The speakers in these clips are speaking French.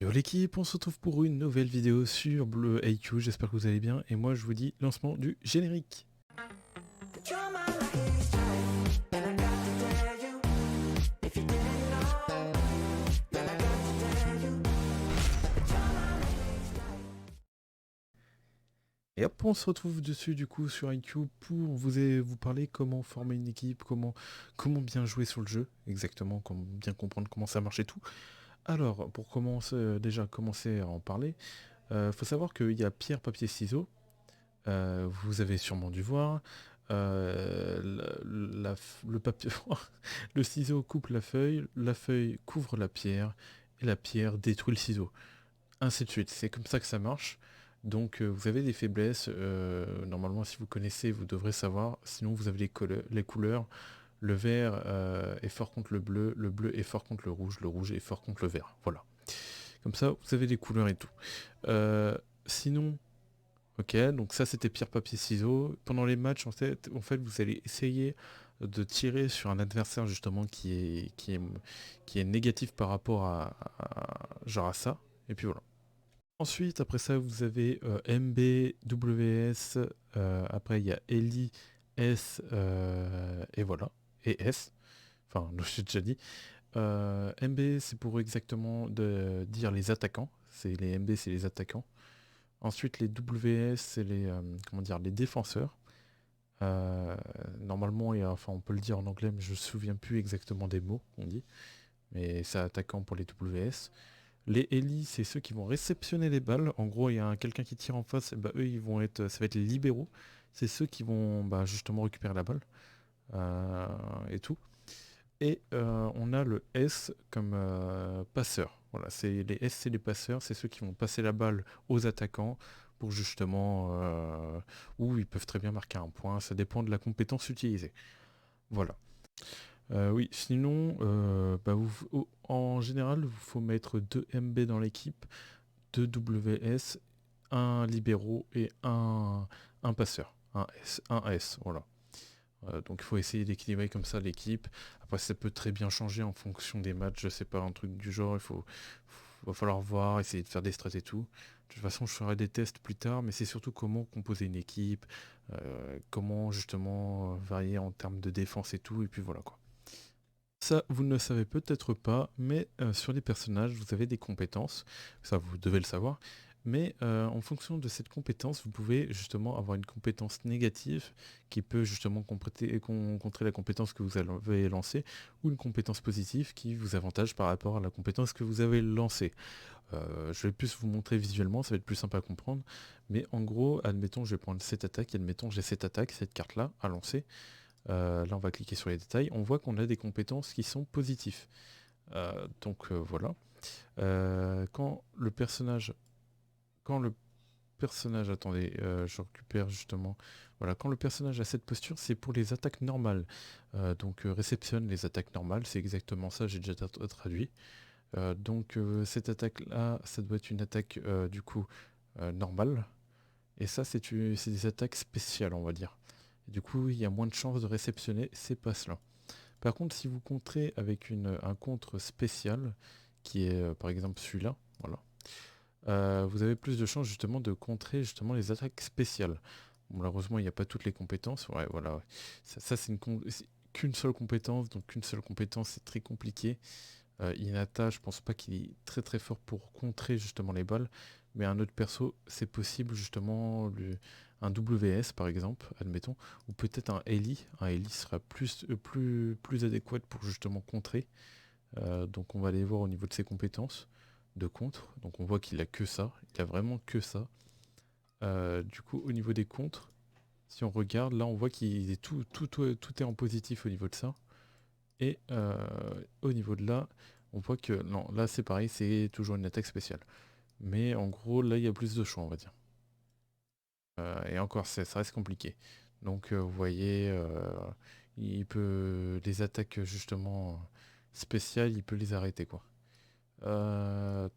Yo l'équipe, on se retrouve pour une nouvelle vidéo sur Bleu IQ, j'espère que vous allez bien, et moi je vous dis lancement du générique. Et hop, on se retrouve dessus du coup sur IQ pour vous parler comment former une équipe, comment bien jouer sur le jeu, exactement, comment bien comprendre comment ça marche et tout. Alors, pour commencer, déjà commencer à en parler, faut savoir qu'il y a pierre, papier, ciseaux. Vous avez sûrement dû voir. Le papier, le ciseau coupe la feuille couvre la pierre, et la pierre détruit le ciseau. Ainsi de suite. C'est comme ça que ça marche. Donc vous avez des faiblesses. Normalement, si vous connaissez, vous devrez savoir. Sinon, vous avez les couleurs. Le vert est fort contre le bleu est fort contre le rouge est fort contre le vert. Voilà. Comme ça, vous avez les couleurs et tout. Sinon, ok, donc ça c'était pierre, papier, ciseaux. Pendant les matchs, en fait, vous allez essayer de tirer sur un adversaire justement qui est négatif par rapport genre à ça. Et puis voilà. Ensuite, après ça, vous avez MB, WS, après il y a Eli, S, et voilà. Et S. Enfin, je l'ai déjà dit. MB, c'est pour exactement dire les attaquants. Les MB, c'est les attaquants. Ensuite, les WS, c'est comment dire, les défenseurs. Euh, Normalement, enfin, on peut le dire en anglais, mais je me souviens plus exactement des mots qu'on dit. Mais c'est attaquant pour les WS. Les Eli, c'est ceux qui vont réceptionner les balles. En gros, il y a quelqu'un qui tire en face, et bah, eux, ça va être les libéraux. C'est ceux qui vont justement récupérer la balle et tout. Et on a le S comme passeur. Voilà, les S, c'est les passeurs, c'est ceux qui vont passer la balle aux attaquants pour justement où ils peuvent très bien marquer un point. Ça dépend de la compétence utilisée. Voilà. Oui, sinon, en général, il faut mettre 2 MB dans l'équipe, 2 WS, un libéraux et un passeur. Un S, voilà. Donc il faut essayer d'équilibrer comme ça l'équipe. Après ça peut très bien changer en fonction des matchs, je sais pas, un truc du genre, va falloir voir, essayer de faire des strats et tout. De toute façon je ferai des tests plus tard, mais c'est surtout comment composer une équipe, comment justement varier en termes de défense et tout, et puis voilà quoi. Ça, vous ne le savez peut-être pas, mais sur les personnages, vous avez des compétences. Ça, vous devez le savoir. Mais en fonction de cette compétence, vous pouvez justement avoir une compétence négative qui peut justement contrer la compétence que vous avez lancée, ou une compétence positive qui vous avantage par rapport à la compétence que vous avez lancée. Je vais plus vous montrer visuellement, ça va être plus simple à comprendre. Mais en gros, admettons, je vais prendre cette attaque, admettons, j'ai cette attaque, cette carte-là à lancer. Là, on va cliquer sur les détails. On voit qu'on a des compétences qui sont positives. Donc voilà. Quand le personnage, attendez, je récupère justement. Voilà, quand le personnage a cette posture, c'est pour les attaques normales. Donc réceptionne les attaques normales, c'est exactement ça. J'ai déjà traduit. Donc cette attaque-là, ça doit être une attaque du coup normale. Et ça, c'est des attaques spéciales, on va dire. Et du coup, il y a moins de chances de réceptionner ces passes-là. Par contre, si vous contrez avec un contre spécial, qui est par exemple celui-là, voilà, vous avez plus de chances justement de contrer justement les attaques spéciales. Bon, malheureusement, il n'y a pas toutes les compétences. Ouais, voilà. Ouais. Ça, c'est qu'une seule compétence, donc qu'une seule compétence, c'est très compliqué. Hinata, je pense pas qu'il est très très fort pour contrer justement les balles, mais un autre perso, c'est possible justement un WS par exemple, admettons, ou peut-être un Ellie. Un Ellie sera plus adéquat pour justement contrer. Donc on va aller voir au niveau de ses compétences de contre. Donc on voit qu'il a que ça, il a vraiment que ça. Du coup au niveau des contres, si on regarde, là on voit qu'il est tout est en positif au niveau de ça. Et au niveau de là, on voit que non, là c'est pareil, c'est toujours une attaque spéciale. Mais en gros, là il y a plus de choix, on va dire. Et encore, ça reste compliqué. Donc vous voyez, les attaques justement spéciales, il peut les arrêter quoi.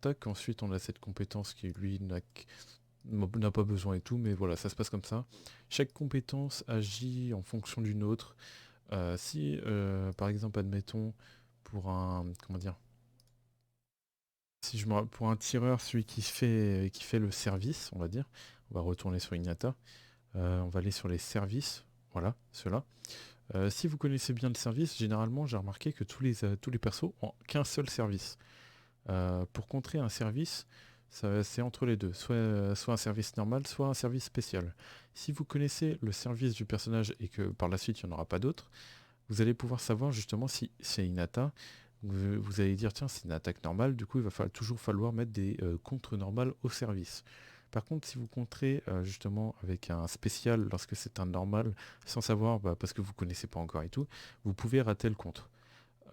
Tac, ensuite on a cette compétence qui lui n'a pas besoin et tout, mais voilà, ça se passe comme ça. Chaque compétence agit en fonction d'une autre. Si par exemple admettons pour un comment dire Si je me... Pour un tireur, celui qui fait le service, on va dire, on va retourner sur Inata. On va aller sur les services. Voilà, ceux-là. Si vous connaissez bien le service, généralement, j'ai remarqué que tous les persos ont qu'un seul service. Pour contrer un service, c'est entre les deux, soit un service normal, soit un service spécial. Si vous connaissez le service du personnage et que par la suite il n'y en aura pas d'autres, vous allez pouvoir savoir justement si c'est une attaque. Vous allez dire tiens c'est une attaque normale, du coup il va toujours falloir mettre des contres normales au service. Par contre si vous contrez justement avec un spécial lorsque c'est un normal, sans savoir parce que vous ne connaissez pas encore et tout, vous pouvez rater le contre.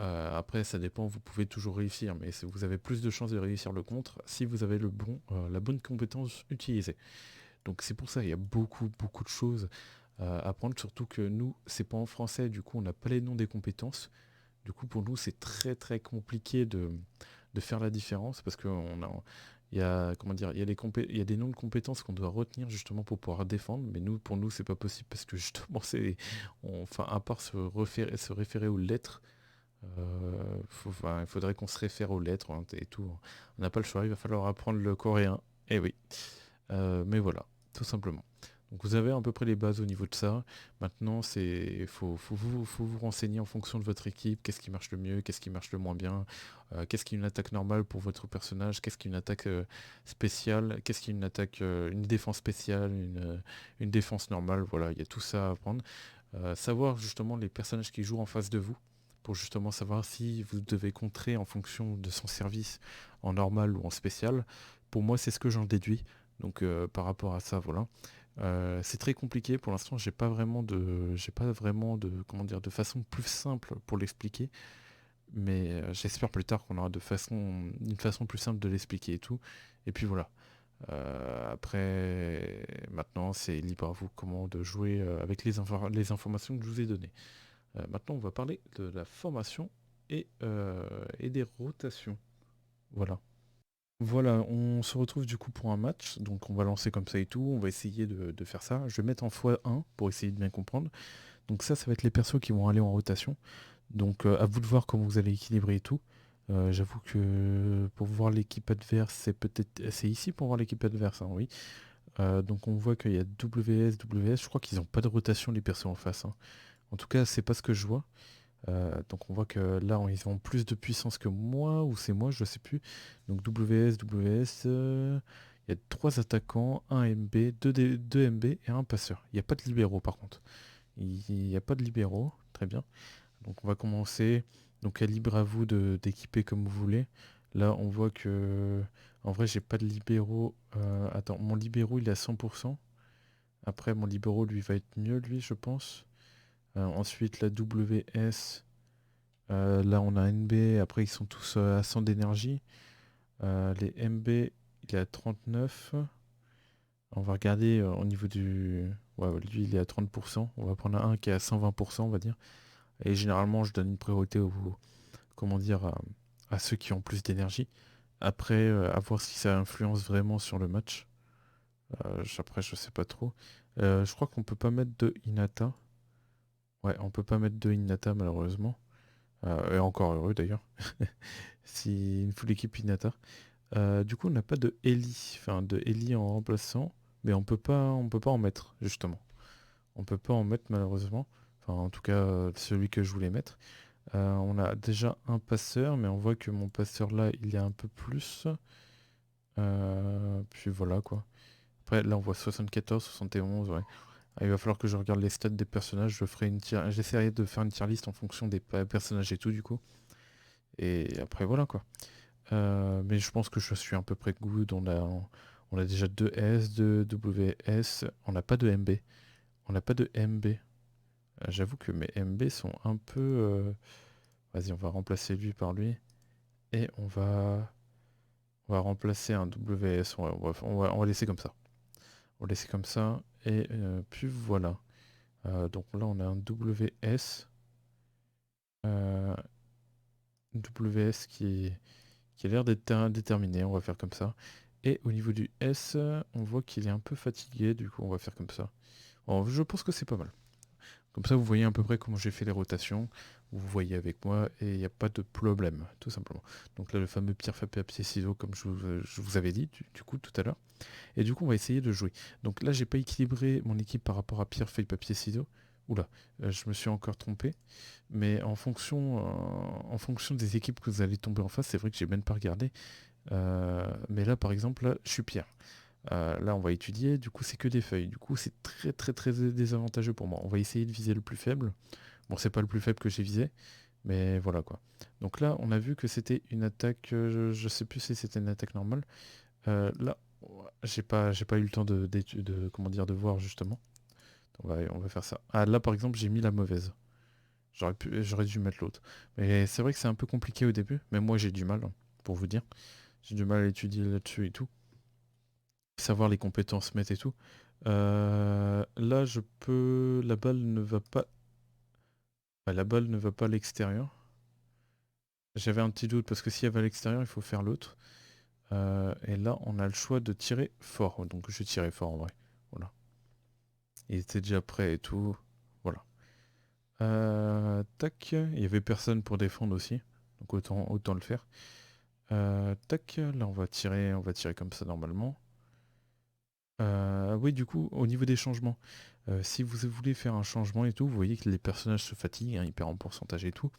Après, ça dépend, vous pouvez toujours réussir, mais vous avez plus de chances de réussir le contre si vous avez la bonne compétence utilisée. Donc c'est pour ça, il y a beaucoup, beaucoup de choses à apprendre, surtout que nous, c'est pas en français, du coup, on n'a pas les noms des compétences. Du coup, pour nous, c'est très, très compliqué de faire la différence, parce il y a, comment dire, il y a des noms de compétences qu'on doit retenir justement pour pouvoir défendre, mais nous, pour nous, c'est pas possible, parce que justement, enfin, à part se référer aux lettres, il faudrait qu'on se réfère aux lettres hein, et tout. On n'a pas le choix, il va falloir apprendre le coréen. Eh oui. Mais voilà, tout simplement. Donc vous avez à peu près les bases au niveau de ça. Maintenant, faut vous renseigner en fonction de votre équipe, qu'est-ce qui marche le mieux, qu'est-ce qui marche le moins bien, qu'est-ce qui est une attaque normale pour votre personnage, qu'est-ce qui est une attaque spéciale, qu'est-ce qui est une attaque, une défense spéciale, une défense normale. Voilà, il y a tout ça à apprendre. Savoir justement les personnages qui jouent en face de vous, pour justement savoir si vous devez contrer en fonction de son service en normal ou en spécial. Pour moi, c'est ce que j'en déduis. Donc par rapport à ça, voilà. C'est très compliqué pour l'instant. J'ai pas vraiment de, comment dire, de façon plus simple pour l'expliquer. Mais j'espère plus tard qu'on aura une façon plus simple de l'expliquer et tout. Et puis voilà. Après, maintenant, c'est libre à vous comment de jouer avec les informations que je vous ai données. Maintenant, on va parler de la formation et des rotations. Voilà. Voilà, on se retrouve du coup pour un match, donc on va lancer comme ça et tout, on va essayer de faire ça. Je vais mettre en x1 pour essayer de bien comprendre. Donc ça va être les persos qui vont aller en rotation. Donc à vous de voir comment vous allez équilibrer et tout. J'avoue que pour voir l'équipe adverse, c'est ici pour voir l'équipe adverse, hein, oui. Donc on voit qu'il y a WS, je crois qu'ils n'ont pas de rotation les persos en face, hein. En tout cas, c'est pas ce que je vois. Donc on voit que là ils ont plus de puissance que moi, ou c'est moi, je sais plus. Donc WS, il y a 3 attaquants, un MB, 2 MB et un passeur. Il n'y a pas de libéraux par contre. Il n'y a pas de libéraux, très bien. Donc on va commencer. Donc libre à vous d'équiper comme vous voulez. Là on voit que en vrai j'ai pas de libéraux. Attends, mon libéraux il est à 100%. Après mon libéraux lui va être mieux lui je pense. Ensuite la WS. Là, on a NB, après ils sont tous à 100 d'énergie. Les MB, il est à 39. On va regarder au niveau du... Ouais, lui, il est à 30%. On va prendre un qui est à 120%, on va dire. Et généralement, je donne une priorité comment dire, à ceux qui ont plus d'énergie. Après, à voir si ça influence vraiment sur le match. Après, je sais pas trop. Je crois qu'on peut pas mettre de Hinata. Ouais, on peut pas mettre de Hinata, malheureusement. Et encore heureux, d'ailleurs. Si une full équipe Hinata. Du coup, on n'a pas de Ellie, enfin de Ellie en remplaçant, mais on peut pas en mettre justement. On peut pas en mettre malheureusement. Enfin, en tout cas, celui que je voulais mettre. On a déjà un passeur, mais on voit que mon passeur là, il est un peu plus. Puis voilà quoi. Après, là, on voit 74, 71, ouais. Il va falloir que je regarde les stats des personnages. J'essaierai de faire une tier list en fonction des personnages et tout du coup. Et après, voilà quoi. Mais je pense que je suis à peu près good. On a déjà 2 S, 2 WS. On n'a pas de MB. On n'a pas de MB. J'avoue que mes MB sont un peu... Vas-y, on va remplacer lui par lui. Et on va remplacer un WS. On va laisser comme ça. On va laisser comme ça. Et puis voilà. Donc là, on a un WS. euh, WS qui a l'air d'être déterminé. On va faire comme ça. Et au niveau du S, on voit qu'il est un peu fatigué, du coup on va faire comme ça. Bon, je pense que c'est pas mal. Comme ça, vous voyez à peu près comment j'ai fait les rotations. Vous voyez avec moi et il n'y a pas de problème, tout simplement. Donc là, le fameux pierre, feuille, papier, ciseaux, comme je vous avais dit, du coup, tout à l'heure. Et du coup, on va essayer de jouer. Donc là, j'ai pas équilibré mon équipe par rapport à pierre, feuille, papier, ciseaux. Oula, je me suis encore trompé. Mais en fonction des équipes que vous allez tomber en face, c'est vrai que j'ai même pas regardé. Mais là, par exemple, là, je suis pierre. Là, on va étudier, du coup, c'est que des feuilles. Du coup, c'est très, très, très désavantageux pour moi. On va essayer de viser le plus faible. Bon, c'est pas le plus faible que j'ai visé, mais voilà quoi. Donc là, on a vu que c'était une attaque, je sais plus si c'était une attaque normale. Là, j'ai pas eu le temps comment dire, de voir justement. On va faire ça. Ah, là, par exemple, j'ai mis la mauvaise. J'aurais dû mettre l'autre. Mais c'est vrai que c'est un peu compliqué au début. Mais moi, j'ai du mal, hein, pour vous dire. J'ai du mal à étudier là-dessus et tout. Savoir les compétences mettre et tout. Là, je peux... La balle ne va pas... Bah, la balle ne va pas à l'extérieur. J'avais un petit doute parce que si elle va à l'extérieur, il faut faire l'autre. Et là, on a le choix de tirer fort. Donc je tirais fort en vrai. Voilà. Il était déjà prêt et tout. Voilà. Tac. Il y avait personne pour défendre aussi. Donc autant le faire. Tac. Là, on va tirer comme ça normalement. Oui, du coup, au niveau des changements, si vous voulez faire un changement et tout, vous voyez que les personnages se fatiguent, hein, ils perdent en pourcentage et tout.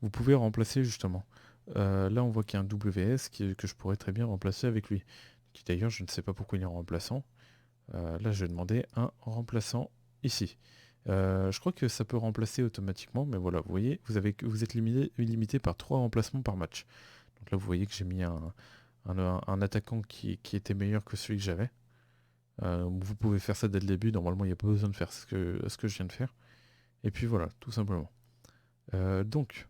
Vous pouvez remplacer justement. Là, on voit qu'il y a un WS que je pourrais très bien remplacer avec lui. Qui d'ailleurs, je ne sais pas pourquoi il est en remplaçant. Là, je vais demander un remplaçant ici. Je crois que ça peut remplacer automatiquement, mais voilà, vous voyez, vous êtes limité par 3 remplacements par match. Donc là, vous voyez que j'ai mis un attaquant qui était meilleur que celui que j'avais. Vous pouvez faire ça dès le début, normalement il n'y a pas besoin de faire ce que je viens de faire. Et puis voilà, tout simplement. Euh, donc,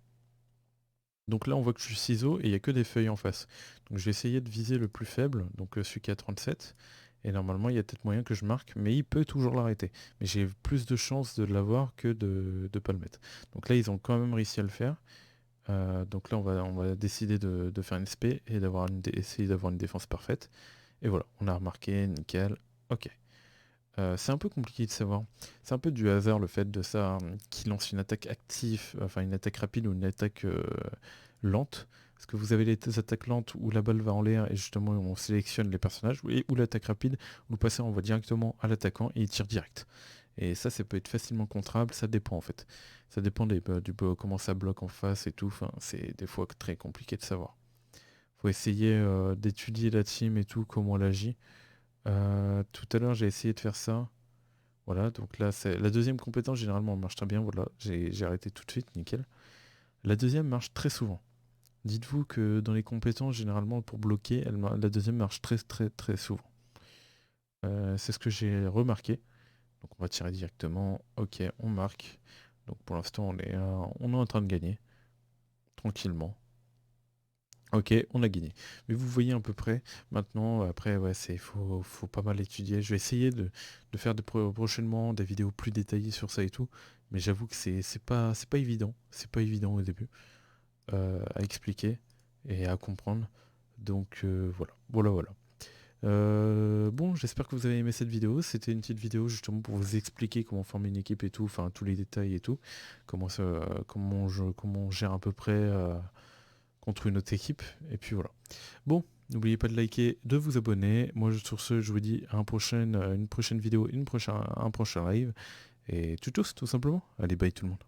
donc là on voit que je suis ciseau et il n'y a que des feuilles en face. Donc je vais essayer de viser le plus faible, donc celui qui a 37. Et normalement il y a peut-être moyen que je marque, mais il peut toujours l'arrêter. Mais j'ai plus de chances de l'avoir que de ne pas le mettre. Donc là ils ont quand même réussi à le faire. Donc là on va décider de faire une SP et essayer d'avoir une défense parfaite. Et voilà, on a remarqué, nickel. Ok. C'est un peu compliqué de savoir. C'est un peu du hasard le fait de ça, qui lance une attaque active, enfin une attaque rapide ou une attaque lente. Parce que vous avez les attaques lentes où la balle va en l'air et justement on sélectionne les personnages, et ou l'attaque rapide où le passeur envoie directement à l'attaquant et il tire direct. Et ça peut être facilement contrable, ça dépend en fait. Ça dépend comment ça bloque en face et tout. Enfin, c'est des fois très compliqué de savoir. Faut essayer d'étudier la team et tout, comment elle agit. Tout à l'heure, j'ai essayé de faire ça. Voilà, donc là, c'est la deuxième compétence, généralement, marche très bien. Voilà, j'ai arrêté tout de suite, nickel. La deuxième marche très souvent. Dites-vous que dans les compétences, généralement, pour bloquer, la deuxième marche très, très, très souvent. C'est ce que j'ai remarqué. Donc, on va tirer directement. Ok, on marque. Donc, pour l'instant, on est en train de gagner. Tranquillement. Ok, on a gagné. Mais vous voyez à peu près, maintenant, après, ouais, faut pas mal étudier. Je vais essayer de faire prochainement des vidéos plus détaillées sur ça et tout. Mais j'avoue que c'est pas évident. C'est pas évident au début à expliquer et à comprendre. Donc voilà, voilà. Bon, j'espère que vous avez aimé cette vidéo. C'était une petite vidéo justement pour vous expliquer comment former une équipe et tout, enfin tous les détails et tout. Comment on gère à peu près contre une autre équipe. Et puis voilà. Bon, n'oubliez pas de liker, de vous abonner. Moi, sur ce, je vous dis à une prochaine vidéo, un prochain live. Et tout simplement. Allez, bye tout le monde.